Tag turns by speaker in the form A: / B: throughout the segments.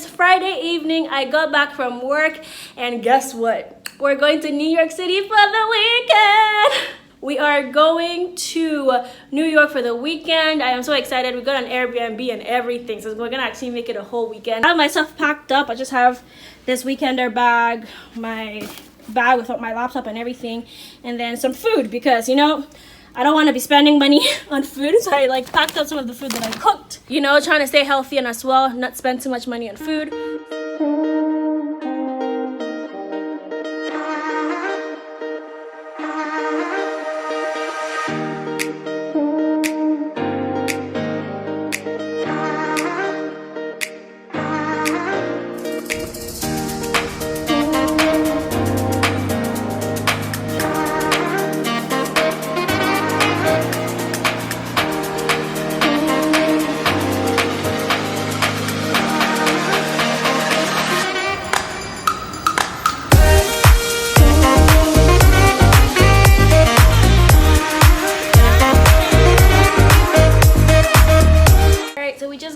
A: is Friday evening. I got back from work and guess what? We're going to New York City for the weekend. We are going to New York for the weekend. I am so excited. We got an Airbnb and everything, so we're gonna actually make it a whole weekend. I have my stuff packed up. I just have this weekender bag, my bag with my laptop and everything, and then some food because, you know, I don't want to be spending money on food, so I like packed up some of the food that I cooked. You know, trying to stay healthy and as well not spend too much money on food.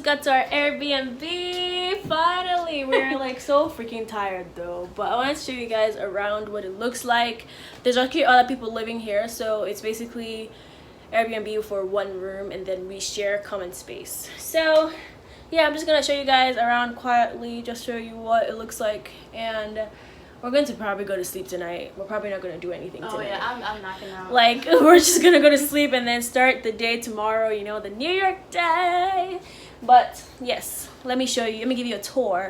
A: Got to our Airbnb finally. We're like so freaking tired though, but I want to show you guys around what it looks like. There's actually other people living here, so it's basically Airbnb for one room and then we share common space. So yeah, I'm just gonna show you guys around quietly, just show you what it looks like, and we're going to probably go to sleep tonight. We're probably not going to do anything tonight. Oh yeah, I'm not gonna. Like, we're just gonna go to sleep and then start the day tomorrow, you know, the New York day. But yes, let me show you, let me give you a tour.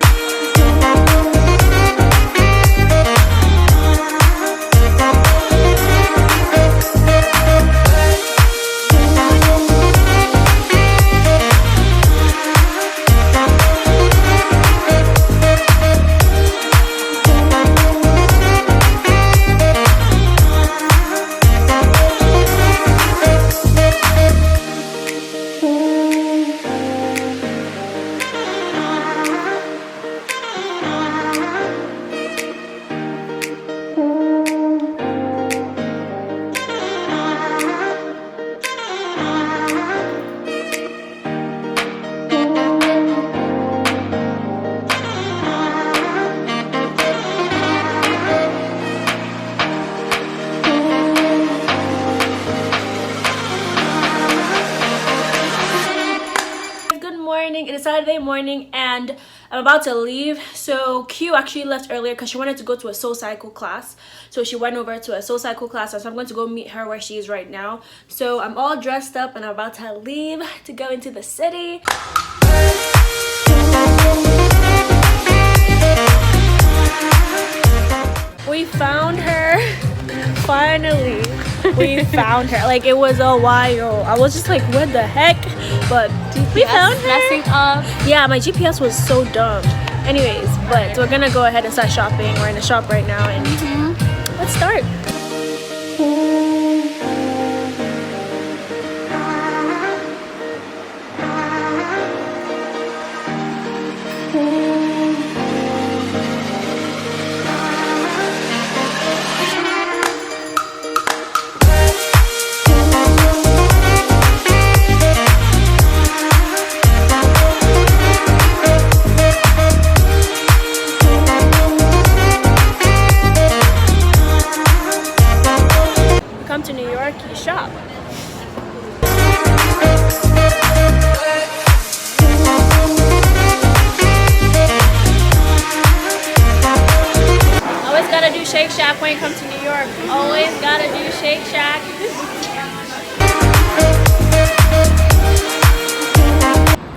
A: It is Saturday morning and I'm about to leave. So Q actually left earlier because she wanted to go to a soul cycle class, so she went over to a soul cycle class, so I'm going to go meet her where she is right now. So I'm all dressed up and I'm about to leave to go into the city. We found her finally. We found her. Like, it was a while. I was just like, what the heck? But we found her. Messing up. Yeah, my GPS was so dumb. Anyways, but we're gonna go ahead and start shopping. We're in the shop right now and let's start. To New York, you shop. Always gotta do Shake Shack when you come to New York. Always gotta do Shake Shack.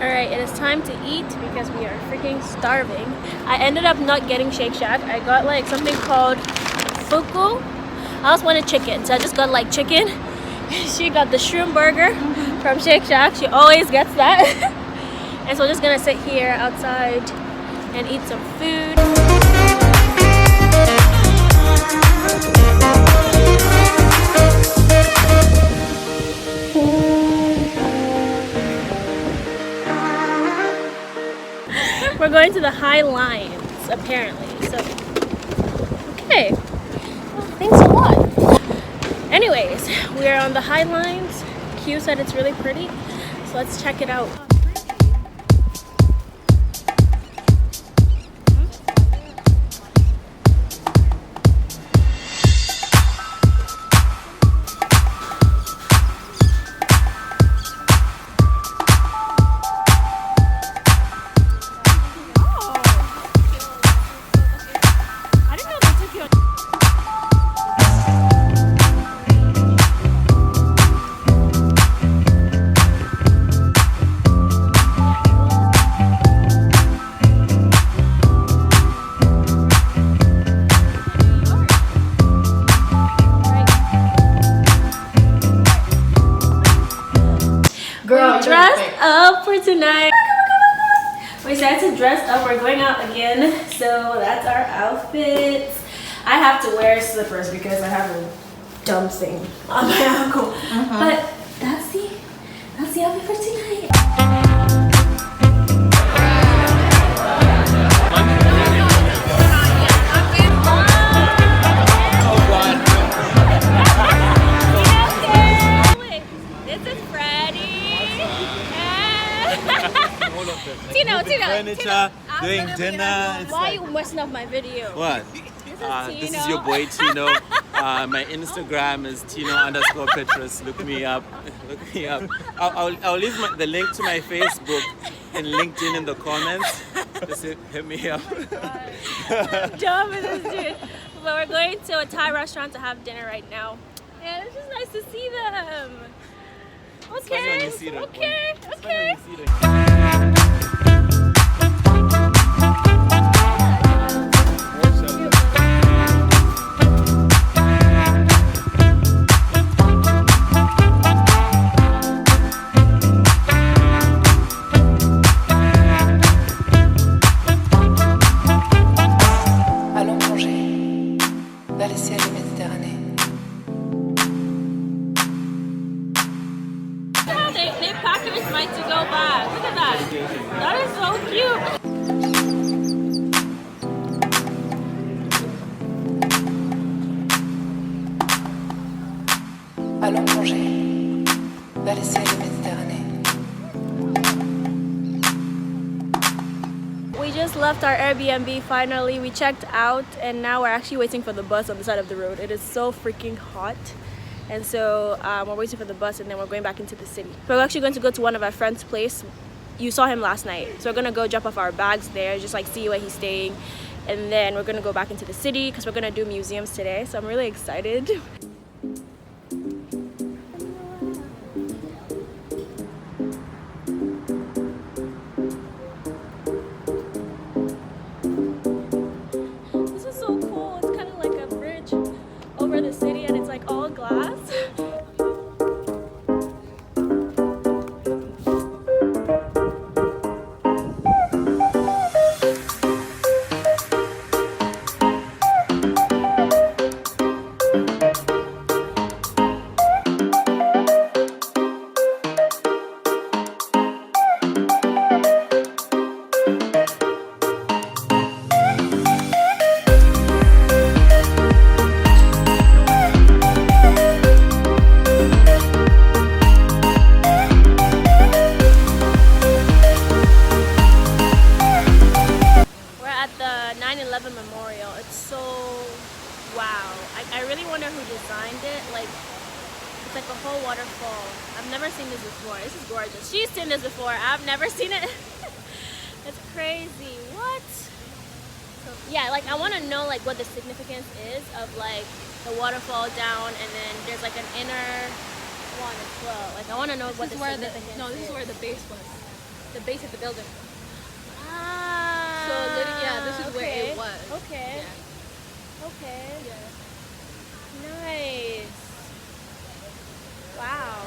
A: Alright, it is time to eat because we are freaking starving. I ended up not getting Shake Shack. I got like something called fuku. I also wanted chicken, so I just got like chicken. She got the shroom burger from Shake Shack. She always gets that. And so we're just gonna sit here outside and eat some food. We're going to the High Lines, apparently. So, okay. Thanks a lot. Anyways, we are on the High Lines. Q said it's really pretty, so let's check it out. dressed up for tonight. We decided to dress up. We're going out again, so that's our outfits. I have to wear slippers because I have a dumb thing on my ankle. But that's the outfit for tonight. Tino,
B: furniture, doing dinner.
A: Why are you messing up my video?
B: What? This is your boy Tino. My Instagram is Tino_Petrus. Look me up. Look me up. I'll leave the link to my Facebook and LinkedIn in the comments. Just hit me up.
A: How dumb is this dude? But we're going to a Thai restaurant to have dinner right now. And it's just nice to see them. Okay. Okay. They packaged my to-go bag. Look at that. That is so cute.
C: Allons manger vers les ciels de Méditerranée.
A: We just left our Airbnb finally. We checked out and now we're actually waiting for the bus on the side of the road. It is so freaking hot. And so we're waiting for the bus and then we're going back into the city. We're actually going to go to one of our friend's place. You saw him last night. So we're gonna go drop off our bags there, just like see where he's staying. And then we're gonna go back into the city because we're gonna do museums today. So I'm really excited. This is so cool. It's kind of like a bridge over the city and it's like all glass. Memorial. It's so wow. I really wonder who designed it. Like it's like a whole waterfall. I've never seen this before. This is gorgeous. She's seen this before. I've never seen it. It's crazy. What? So, yeah, like I want to know like what the significance is of like the waterfall down and then there's like an inner one as well. Like I want to know what the significance is.
D: No, this is where the base was. The base of the building.
A: Ah.
D: So literally, yeah, this is where it was.
A: Okay.
D: Yeah.
A: Okay.
D: Yeah.
A: Nice. Wow.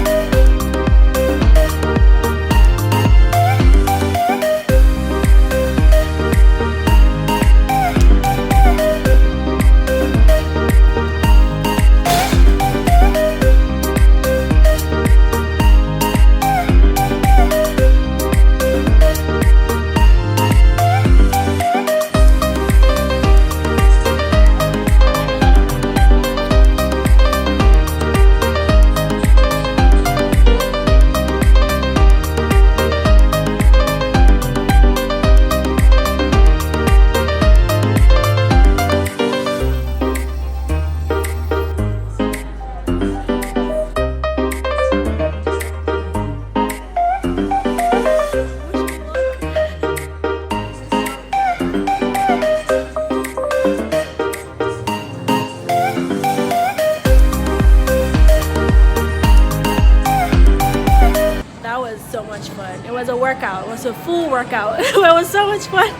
A: So much fun. It was a workout. It was a full workout. It was so much fun.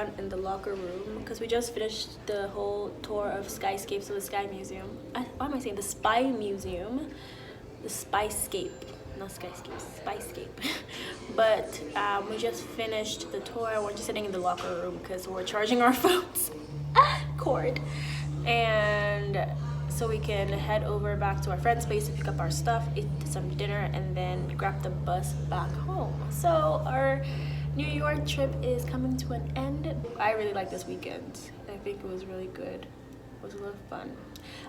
A: down in the locker room because we just finished the whole tour of Skyscapes of the Sky Museum. What am I saying? The Spy Museum. The Spyscape. Not Skyscapes. Spyscape. But we just finished the tour. We're just sitting in the locker room because we're charging our phones. Cord. And so we can head over back to our friend's place to pick up our stuff, eat some dinner, and then grab the bus back home. So our New York trip is coming to an end. I really like this weekend. I think it was really good. It was a lot of fun.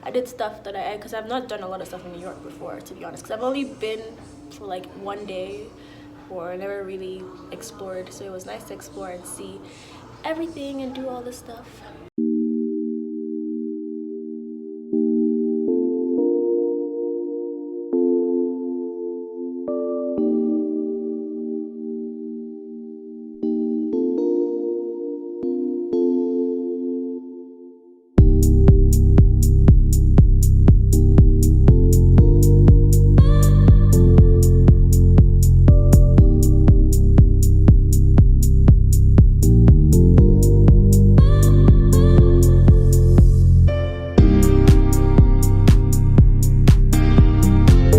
A: I did stuff that because I've not done a lot of stuff in New York before, to be honest, because I've only been for like one day or never really explored. So it was nice to explore and see everything and do all this stuff.